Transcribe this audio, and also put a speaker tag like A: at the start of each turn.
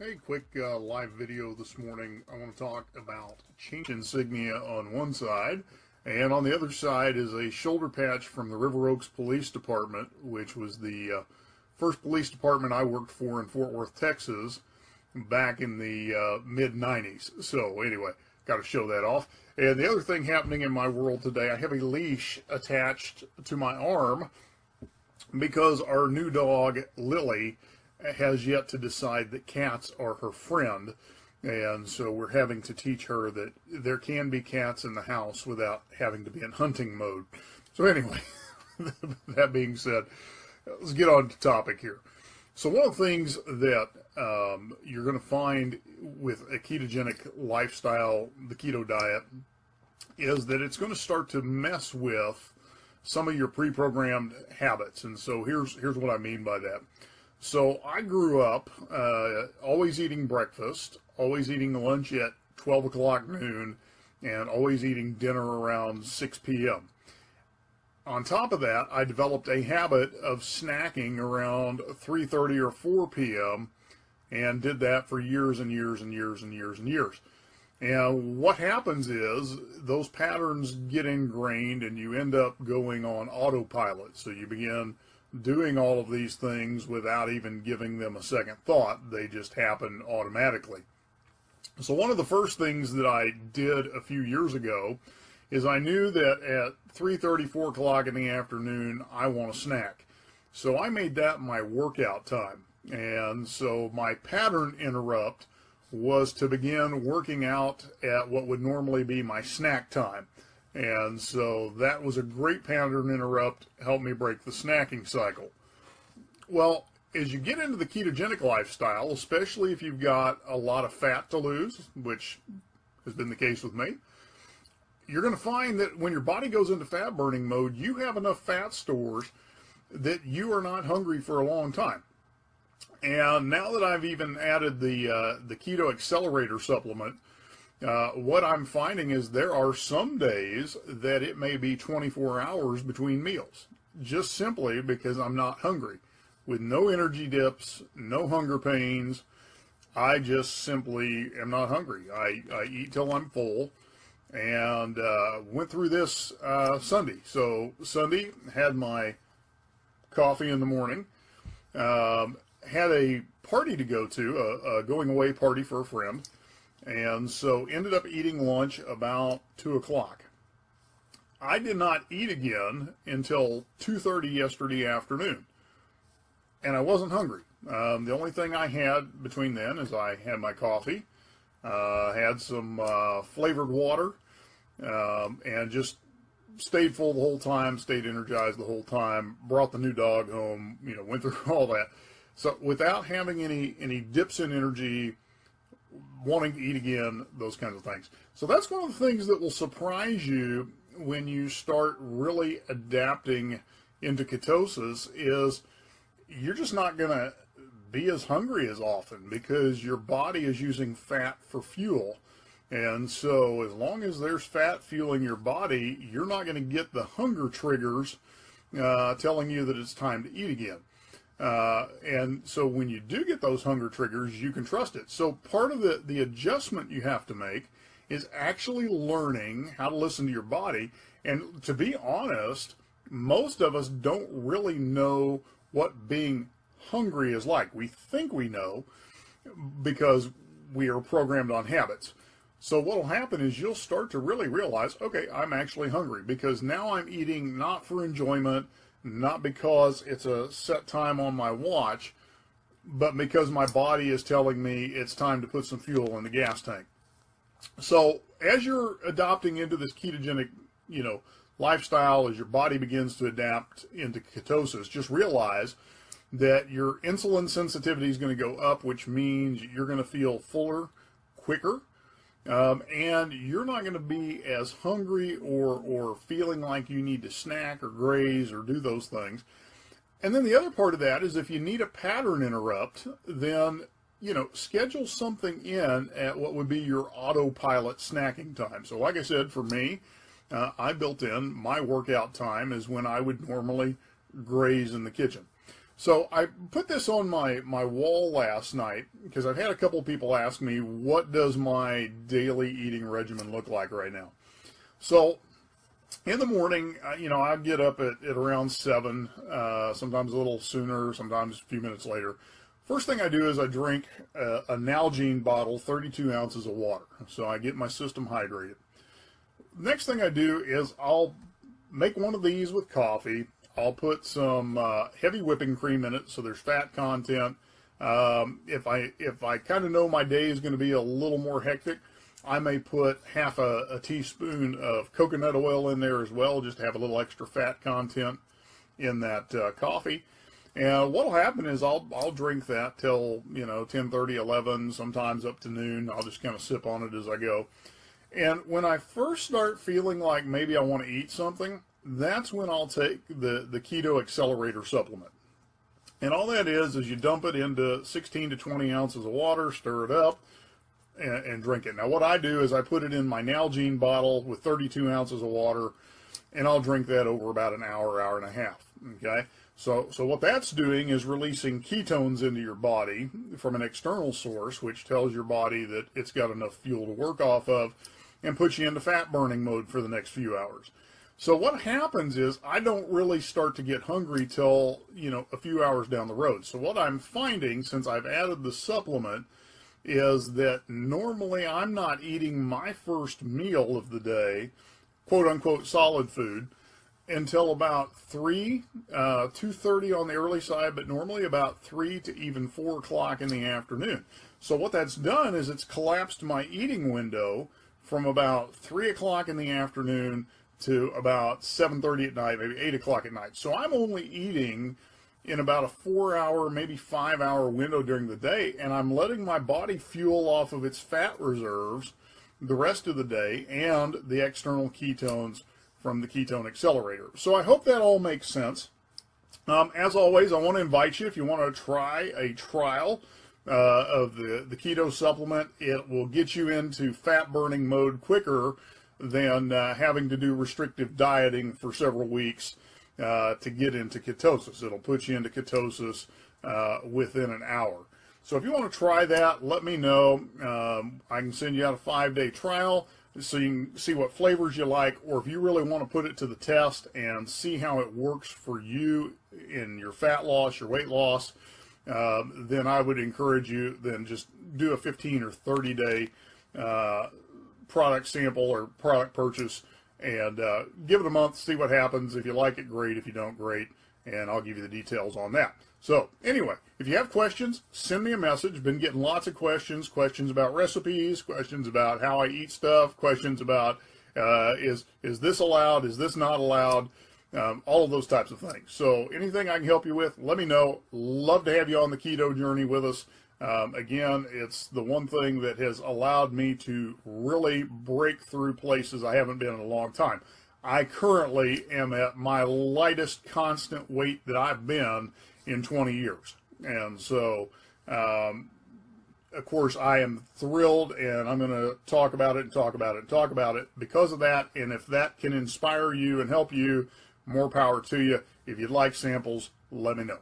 A: Hey, quick live video this morning. I want to talk about change insignia on one side, and on the other side is a shoulder patch from the River Oaks Police Department, which was the first police department I worked for in Fort Worth, Texas, back in the mid-90s. So anyway, got to show that off. And the other thing happening in my world today, I have a leash attached to my arm because our new dog, Lily, has yet to decide that cats are her friend, and so we're having to teach her that there can be cats in the house without having to be in hunting mode. So anyway, that being said, let's get on to topic here. So one of the things that you're going to find with a ketogenic lifestyle, the keto diet, is that it's going to start to mess with some of your pre-programmed habits. And so here's what I mean by that. So I grew up always eating breakfast, always eating lunch at 12 o'clock noon, and always eating dinner around 6 p.m. On top of that, I developed a habit of snacking around 3:30 or 4 p.m. and did that for years and years and years and years and years. And what happens is those patterns get ingrained and you end up going on autopilot. So you begin doing all of these things without even giving them a second thought. They just happen automatically. So one of the first things that I did a few years ago is I knew that at 3:30, 4 o'clock in the afternoon, I want a snack. So I made that my workout time. And so my pattern interrupt was to begin working out at what would normally be my snack time. And so that was a great pattern interrupt, helped me break the snacking cycle. Well, as you get into the ketogenic lifestyle, especially if you've got a lot of fat to lose, which has been the case with me, you're going to find that when your body goes into fat burning mode, you have enough fat stores that you are not hungry for a long time. And now that I've even added the Keto Accelerator supplement, what I'm finding is there are some days that it may be 24 hours between meals, just simply because I'm not hungry. With no energy dips, no hunger pains, I just simply am not hungry. I eat till I'm full, and went through this Sunday. So Sunday, had my coffee in the morning, had a party to go to, a going away party for a friend. And so ended up eating lunch about 2 o'clock. I did not eat again until 2:30 yesterday afternoon. And I wasn't hungry. The only thing I had between then is I had my coffee, had some flavored water, and just stayed full the whole time, stayed energized the whole time, brought the new dog home, went through all that. So without having any dips in energy, wanting to eat again, those kinds of things. So that's one of the things that will surprise you when you start really adapting into ketosis, is you're just not going to be as hungry as often because your body is using fat for fuel. And so as long as there's fat fueling your body, you're not going to get the hunger triggers telling you that it's time to eat again. And so when you do get those hunger triggers, you can trust it. So part of the adjustment you have to make is actually learning how to listen to your body. And to be honest, most of us don't really know what being hungry is like. We think we know because we are programmed on habits. So what will happen is you'll start to really realize, okay, I'm actually hungry because now I'm eating not for enjoyment, not because it's a set time on my watch, but because my body is telling me it's time to put some fuel in the gas tank. So as you're adopting into this ketogenic, lifestyle, as your body begins to adapt into ketosis, just realize that your insulin sensitivity is going to go up, which means you're going to feel fuller, quicker. And you're not going to be as hungry or feeling like you need to snack or graze or do those things. And then the other part of that is if you need a pattern interrupt, then, schedule something in at what would be your autopilot snacking time. So like I said, for me, I built in my workout time is when I would normally graze in the kitchen. So I put this on my wall last night because I've had a couple people ask me, what does my daily eating regimen look like right now? So in the morning, I get up at around 7, sometimes a little sooner, sometimes a few minutes later. First thing I do is I drink a Nalgene bottle, 32 ounces of water. So I get my system hydrated. Next thing I do is I'll make one of these with coffee. I'll put some heavy whipping cream in it, so there's fat content. If I kind of know my day is going to be a little more hectic, I may put half a teaspoon of coconut oil in there as well, just to have a little extra fat content in that coffee. And what'll happen is I'll drink that till 10:30, 11, sometimes up to noon. I'll just kind of sip on it as I go. And when I first start feeling like maybe I want to eat something, that's when I'll take the Keto Accelerator supplement. And all that is you dump it into 16 to 20 ounces of water, stir it up, and drink it. Now what I do is I put it in my Nalgene bottle with 32 ounces of water, and I'll drink that over about an hour, hour and a half. Okay? So what that's doing is releasing ketones into your body from an external source, which tells your body that it's got enough fuel to work off of, and puts you into fat burning mode for the next few hours. So what happens is I don't really start to get hungry till, a few hours down the road. So what I'm finding, since I've added the supplement, is that normally I'm not eating my first meal of the day, quote unquote solid food, until about 3, 2:30 on the early side, but normally about 3 to even 4 o'clock in the afternoon. So what that's done is it's collapsed my eating window from about 3 o'clock in the afternoon to about 7:30 at night, maybe 8 o'clock at night. So I'm only eating in about a 4-hour, maybe 5-hour window during the day, and I'm letting my body fuel off of its fat reserves the rest of the day and the external ketones from the Ketone Accelerator. So I hope that all makes sense. As always, I want to invite you, if you want to try a trial of the keto supplement, it will get you into fat burning mode quicker than having to do restrictive dieting for several weeks to get into ketosis. It'll put you into ketosis within an hour. So if you want to try that, let me know. I can send you out a 5-day trial so you can see what flavors you like, or if you really want to put it to the test and see how it works for you in your fat loss, your weight loss, then I would encourage you then just do a 15 or 30-day product sample or product purchase and give it a month, see what happens. If you like it, great. If you don't, great. And I'll give you the details on that. So anyway, if you have questions, send me a message. Been getting lots of questions about recipes, questions about how I eat stuff, questions about is this allowed, is this not allowed, all of those types of things. So anything I can help you with, let me know. Love to have you on the keto journey with us. Again, it's the one thing that has allowed me to really break through places I haven't been in a long time. I currently am at my lightest constant weight that I've been in 20 years. And so, of course, I am thrilled, and I'm going to talk about it and talk about it and talk about it because of that. And if that can inspire you and help you, more power to you. If you'd like samples, let me know.